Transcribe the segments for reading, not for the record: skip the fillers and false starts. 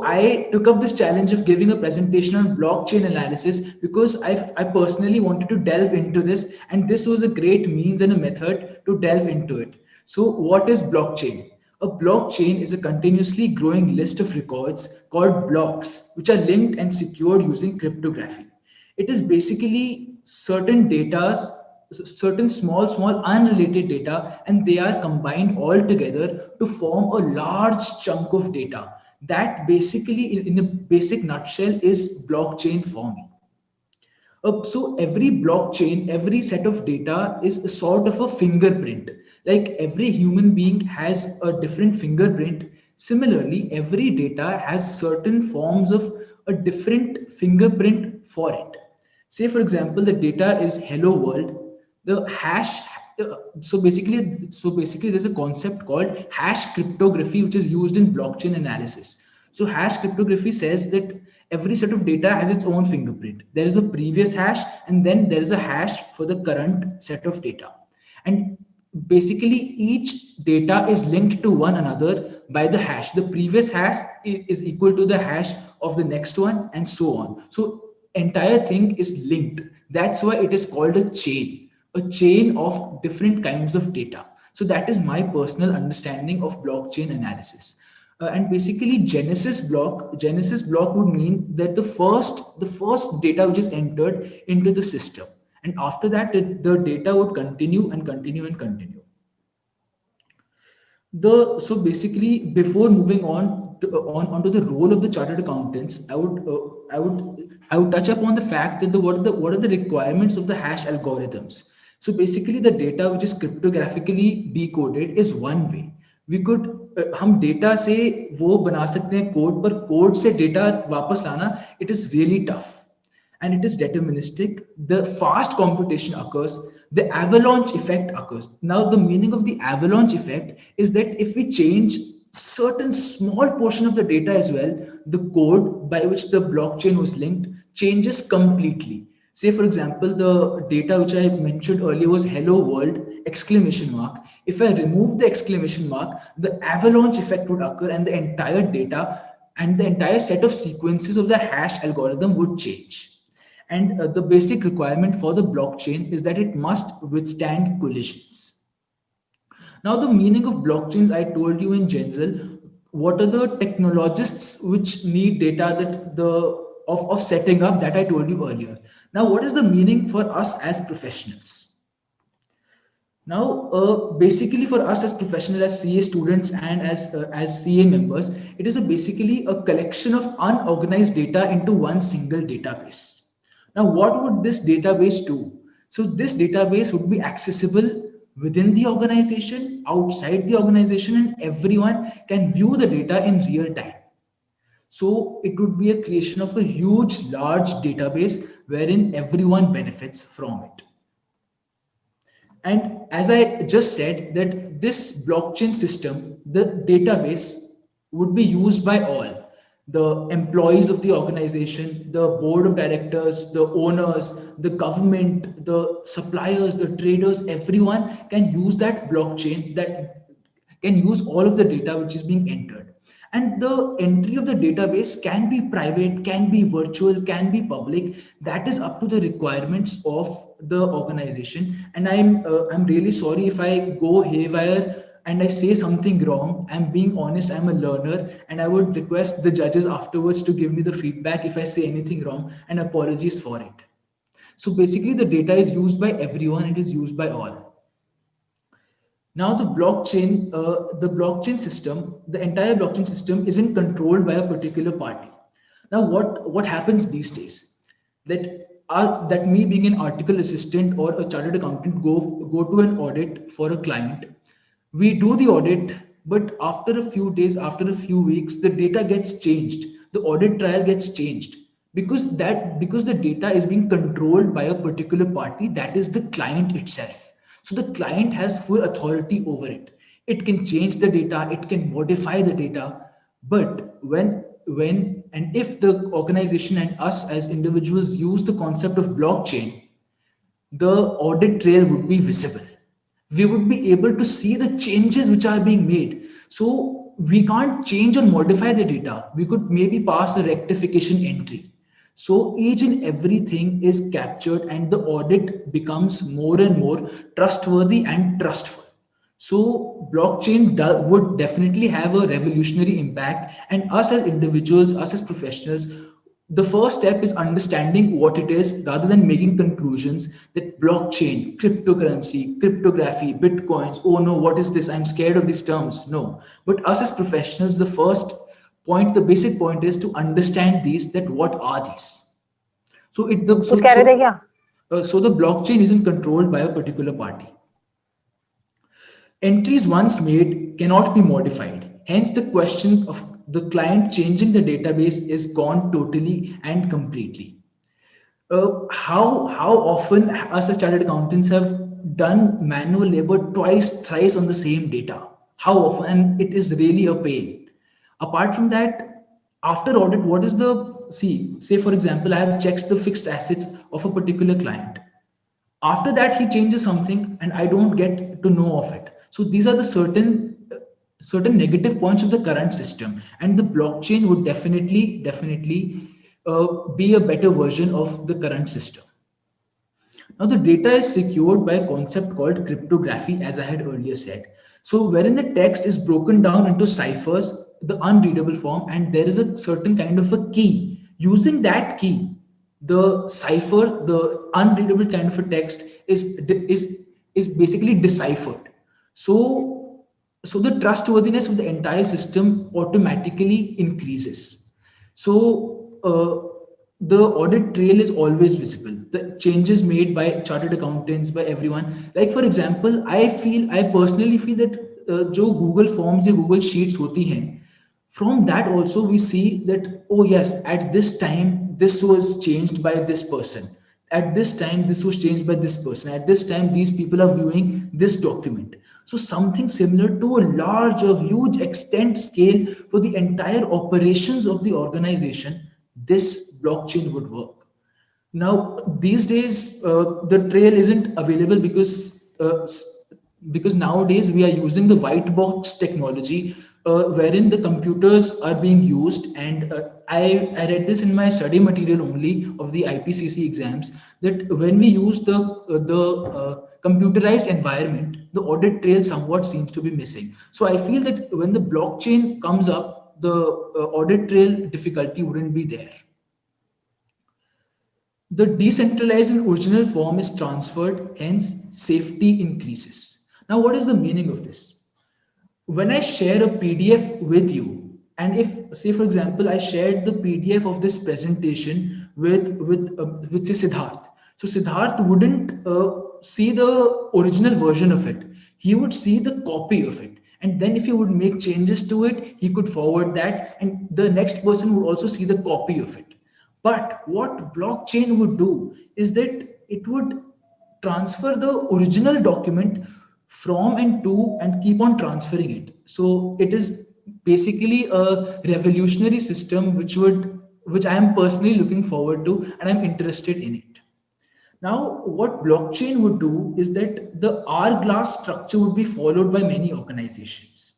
I took up this challenge of giving a presentation on blockchain analysis because I personally wanted to delve into this, and this was a great means and a method to delve into it. So, what is blockchain? A blockchain is a continuously growing list of records called blocks, which are linked and secured using cryptography. It is basically certain data, certain small unrelated data, and they are combined all together to form a large chunk of data. That basically, in a basic nutshell, is blockchain forming. So every blockchain, every set of data is a sort of a fingerprint. Like every human being has a different fingerprint. Similarly, every data has certain forms of a different fingerprint for it. Say, for example, the data is hello world. The hash. So basically, there's a concept called hash cryptography, which is used in blockchain analysis. So hash cryptography says that every set of data has its own fingerprint. There is a previous hash, and then there is a hash for the current set of data. And basically, each data is linked to one another by the hash. The previous hash is equal to the hash of the next one, and so on. So entire thing is linked. That's why it is called a chain of different kinds of data. So that is my personal understanding of blockchain analysis. And basically Genesis block would mean that the first data which is entered into the system, and after that the data would continue and continue and continue. So basically, before moving on onto the role of the chartered accountants, I would touch upon the fact that what are the requirements of the hash algorithms. So basically, the data which is cryptographically decoded is one way. We could हम data से वो बना सकते हैं code, पर code से data वापस लाना, it is really tough and it is deterministic. The fast computation occurs, the avalanche effect occurs. Now, the meaning of the avalanche effect is that if we change certain small portion of the data as well, the code by which the blockchain was linked changes completely. Say, for example, the data which I mentioned earlier was hello world exclamation mark. If I remove the exclamation mark, the avalanche effect would occur and the entire data and the entire set of sequences of the hash algorithm would change. And the basic requirement for the blockchain is that it must withstand collisions. Now, the meaning of blockchains, I told you in general. What are the technologists which need data that of setting up, that I told you earlier. Now, what is the meaning for us as professionals? Now, basically, for us as professionals, as CA students, and as CA members, it is basically a collection of unorganized data into one single database. Now, what would this database do? So, this database would be accessible within the organization, outside the organization, and everyone can view the data in real time. So, it would be a creation of a huge, large database wherein everyone benefits from it. And as I just said, that this blockchain system, the database, would be used by all the employees of the organization, the board of directors, the owners, the government, the suppliers, the traders. Everyone can use that blockchain, that can use all of the data which is being entered. And the entry of the database can be private, can be virtual, can be public. That is up to the requirements of the organization. And I'm really sorry if I go haywire and I say something wrong. I'm being honest, I'm a learner, and I would request the judges afterwards to give me the feedback if I say anything wrong, and apologies for it. So basically, the data is used by everyone, it is used by all. Now, the blockchain system, the entire blockchain system isn't controlled by a particular party. Now, what happens these days? That me being an article assistant or a chartered accountant go to an audit for a client. We do the audit, but after a few days, after a few weeks, the data gets changed. The audit trail gets changed because the data is being controlled by a particular party, that is the client itself. So the client has full authority over it. It can change the data, it can modify the data, but when and if the organization and us as individuals use the concept of blockchain, the audit trail would be visible. We would be able to see the changes which are being made. So we can't change or modify the data. We could maybe pass a rectification entry. So each and everything is captured and the audit becomes more and more trustworthy and trustful. So blockchain would definitely have a revolutionary impact, and us as individuals, us as professionals, the first step is understanding what it is rather than making conclusions that blockchain, cryptocurrency, cryptography, bitcoins, oh no, what is this? I'm scared of these terms. No. But us as professionals, the first point, the basic point is to understand these, that what are these? So it the कुछ कह रहे थे क्या? so the blockchain isn't controlled by a particular party. Entries once made cannot be modified. Hence, the question of the client changing the database is gone totally and completely. How often us as chartered accountants have done manual labor twice, thrice on the same data? How often? And it is really a pain. Apart from that, after audit, what is the say for example, I have checked the fixed assets of a particular client. After that, he changes something and I don't get to know of it. So these are the certain negative points of the current system, and the blockchain would definitely be a better version of the current system. Now, the data is secured by a concept called cryptography, as I had earlier said. So, wherein the text is broken down into ciphers, the unreadable form, and there is a certain kind of a key. Using that key, the cipher, the unreadable kind of a text is basically deciphered. So, so the trustworthiness of the entire system automatically increases. So the audit trail is always visible. The changes made by chartered accountants, by everyone. Like for example, I personally feel that जो Google Forms या Google Sheets होती हैं, from that also we see that, oh yes, at this time this was changed by this person. At this time this was changed by this person. At this time these people are viewing this document. So something similar to a large or huge extent scale for the entire operations of the organization, this blockchain would work. Now, these days, the trail isn't available because nowadays we are using the white box technology, wherein the computers are being used. And I read this in my study material only of the IPCC exams, that when we use the computerized environment, the audit trail somewhat seems to be missing. So I feel that when the blockchain comes up, the audit trail difficulty wouldn't be there. The decentralized and original form is transferred, hence safety increases. Now, what is the meaning of this? When I share a PDF with you, and if, say, for example, I shared the PDF of this presentation with say Siddharth. So Siddharth wouldn't see the original version of it. He would see the copy of it. And then if he would make changes to it, he could forward that, and the next person would also see the copy of it. But what blockchain would do is that it would transfer the original document from and to and keep on transferring it. So it is basically a revolutionary system which I am personally looking forward to, and I'm interested in it. Now, what blockchain would do is that the hourglass structure would be followed by many organizations.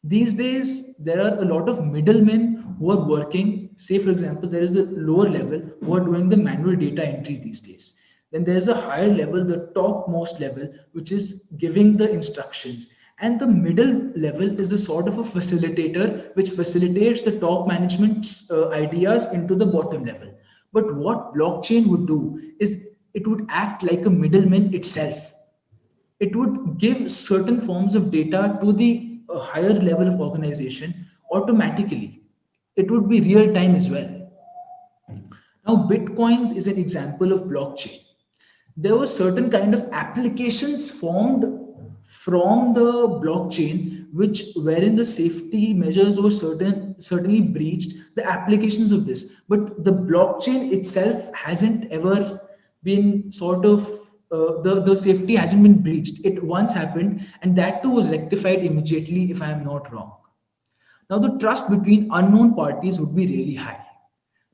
These days, there are a lot of middlemen who are working. Say, for example, there is the lower level who are doing the manual data entry these days. Then there's a higher level, the topmost level, which is giving the instructions. And the middle level is a sort of a facilitator, which facilitates the top management's ideas into the bottom level. But what blockchain would do is it would act like a middleman itself. It would give certain forms of data to the higher level of organization automatically. It would be real time as well. Now, Bitcoins is an example of blockchain. There were certain kind of applications formed from the blockchain, which wherein the safety measures were certainly breached, the applications of this. But the blockchain itself hasn't ever been sort of the safety hasn't been breached. It once happened, and that too was rectified immediately, if I am not wrong. Now, the trust between unknown parties would be really high.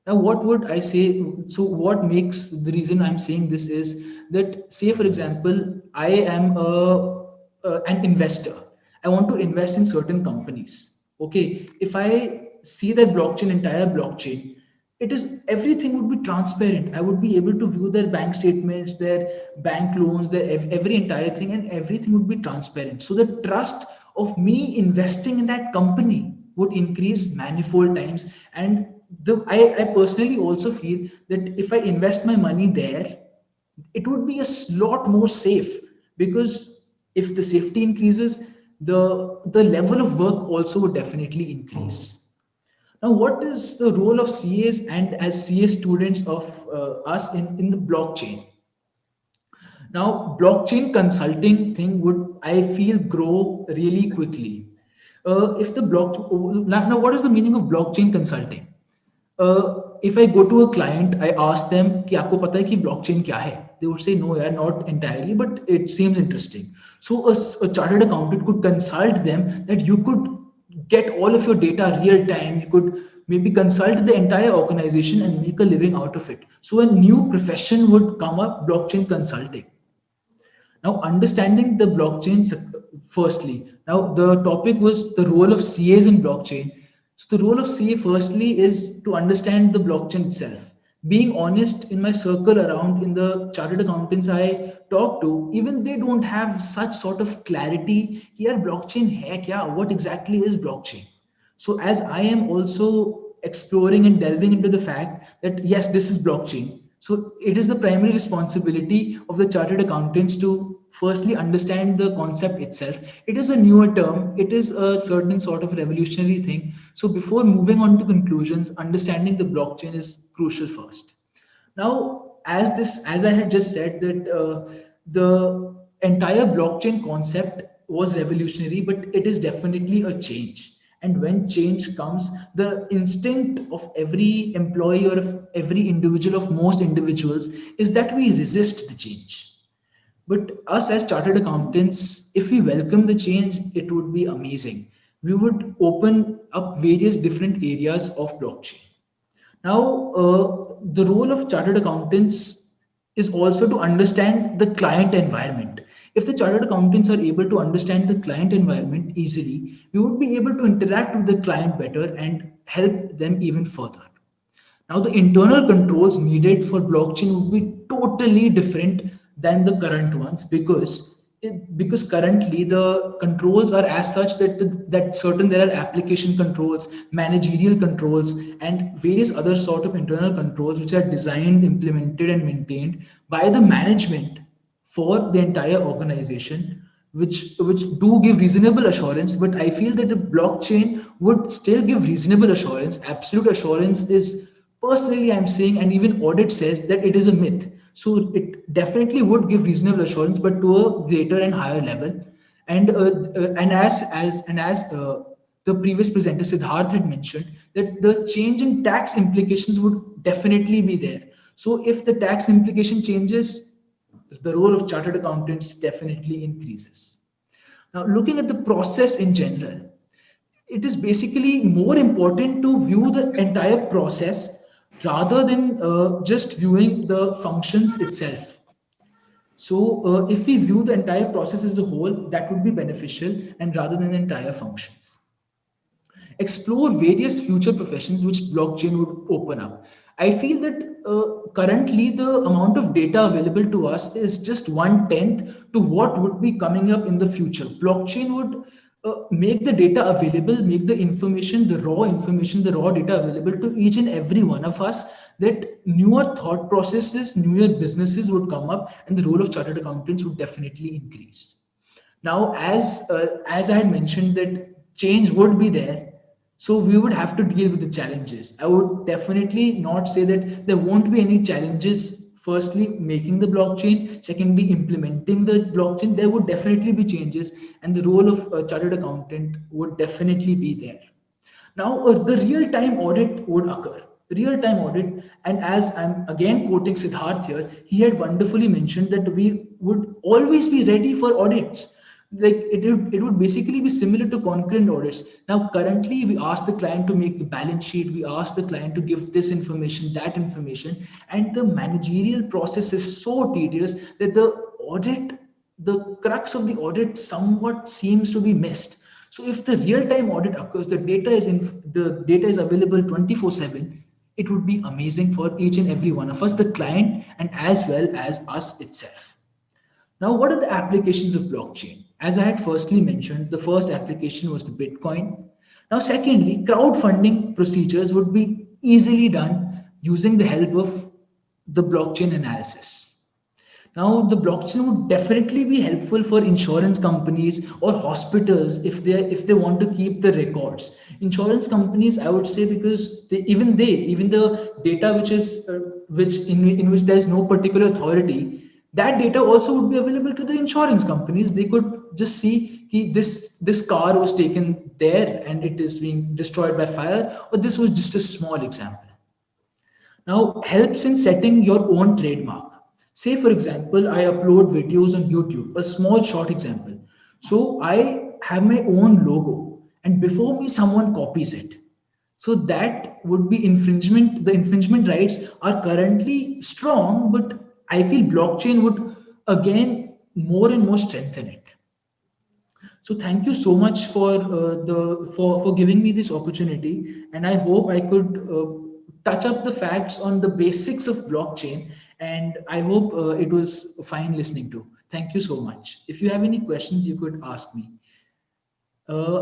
Now, what would I say? So, what makes the reason I'm saying this is that, say, for example, I am an investor. I want to invest in certain companies. Okay, if I see that blockchain, entire blockchain, it is everything would be transparent. I would be able to view their bank statements, their bank loans, their every entire thing, and everything would be transparent. So the trust of me investing in that company would increase manifold times. And I personally also feel that if I invest my money there, it would be a lot more safe, because if the safety increases, the level of work also would definitely increase. Now, what is the role of CAs and as CA students of us in the blockchain? Now, blockchain consulting thing would, I feel, grow really quickly. If the block now, what is the meaning of blockchain consulting? If I go to a client, I ask them कि आपको पता है कि blockchain क्या है? They would say no, yeah, not entirely, but it seems interesting. So a chartered accountant could consult them that you could get all of your data real time. You could maybe consult the entire organization and make a living out of it. So a new profession would come up, blockchain consulting. Now, understanding the blockchain, firstly. Now, the topic was the role of CAs in blockchain. So, the role of CA, firstly, is to understand the blockchain itself. Being honest, in my circle around, in the chartered accountants I talk to, even they don't have such sort of clarity. Here, blockchain hai kya? What exactly is blockchain? So, as I am also exploring and delving into the fact that yes, this is blockchain, so it is the primary responsibility of the chartered accountants to firstly understand the concept itself. It is a newer term, it is a certain sort of revolutionary thing. So before moving on to conclusions, understanding the blockchain is crucial first. Now, as I had just said, that the entire blockchain concept was revolutionary, but it is definitely a change. And when change comes, the instinct of every employee or of every individual, of most individuals, is that we resist the change. But us as chartered accountants, if we welcome the change, it would be amazing. We would open up various different areas of blockchain. Now, the role of chartered accountants is also to understand the client environment. If the chartered accountants are able to understand the client environment easily, we would be able to interact with the client better and help them even further. Now, the internal controls needed for blockchain would be totally different than the current ones, because currently the controls are as such that certain there are application controls, managerial controls, and various other sort of internal controls which are designed, implemented, and maintained by the management for the entire organization, which do give reasonable assurance. But I feel that the blockchain would still give reasonable assurance. Absolute assurance is, personally I'm saying, and even audit says that it is a myth. So it definitely would give reasonable assurance, but to a greater and higher level. And as the previous presenter Siddharth had mentioned, that the change in tax implications would definitely be there. So if the tax implication changes, the role of chartered accountants definitely increases. Now, looking at the process in general, it is basically more important to view the entire process rather than just viewing the functions itself. So, if we view the entire process as a whole, that would be beneficial, and rather than the entire functions. Explore various future professions which blockchain would open up. I feel that currently the amount of data available to us is just 1/10 to what would be coming up in the future. Blockchain would make the data available, make the raw data available to each and every one of us, that newer thought processes, newer businesses would come up, and the role of chartered accountants would definitely increase. Now, as I had mentioned, that change would be there, so we would have to deal with the challenges. I would definitely not say that there won't be any challenges. Firstly, making the blockchain. Secondly, implementing the blockchain. There would definitely be changes, and the role of a chartered accountant would definitely be there. Now, the real-time audit would occur. Real-time audit, and as I'm again quoting Siddharth here, he had wonderfully mentioned that we would always be ready for audits. Like it would basically be similar to concurrent audits. Now, currently, we ask the client to make the balance sheet, we ask the client to give this information, that information, and the managerial process is so tedious that the crux of the audit somewhat seems to be missed. So if the real-time audit occurs, the data is available 24/7, it would be amazing for each and every one of us, the client and as well as us itself. Now, what are the applications of blockchain? As I had firstly mentioned, the first application was the Bitcoin. Now, secondly, crowdfunding procedures would be easily done using the help of the blockchain analysis. Now, the blockchain would definitely be helpful for insurance companies or hospitals if they want to keep the records. Insurance companies, I would say, because even the data which is which in which there is no particular authority, that data also would be available to the insurance companies. They could just see this car was taken there and it is being destroyed by fire, or this was just a small example. Now, helps in setting your own trademark. Say, for example, I upload videos on YouTube, a small short example. So I have my own logo, and before me, someone copies it. So that would be infringement. The infringement rights are currently strong, but I feel blockchain would again more and more strengthen it. So thank you so much for giving me this opportunity, and I hope I could touch up the facts on the basics of blockchain. And I hope it was fine listening to. Thank you so much. If you have any questions, you could ask me.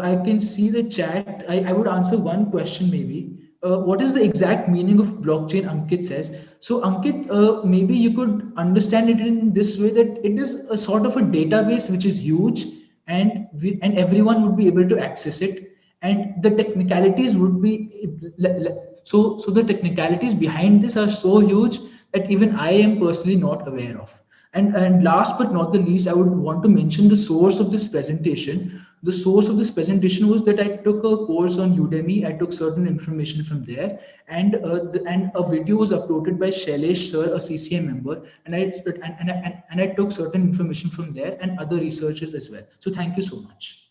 I can see the chat. I would answer one question maybe. What is the exact meaning of blockchain? Ankit says. So Ankit, maybe you could understand it in this way, that it is a sort of a database which is huge, and everyone would be able to access it, and the technicalities would be so the technicalities behind this are so huge that even I am personally not aware of. And last but not the least, I would want to mention the source of this presentation. The source of this presentation was that I took a course on Udemy. I took certain information from there, and a video was uploaded by Shailesh sir, a CCM member, and I took certain information from there and other researchers as well. So thank you so much.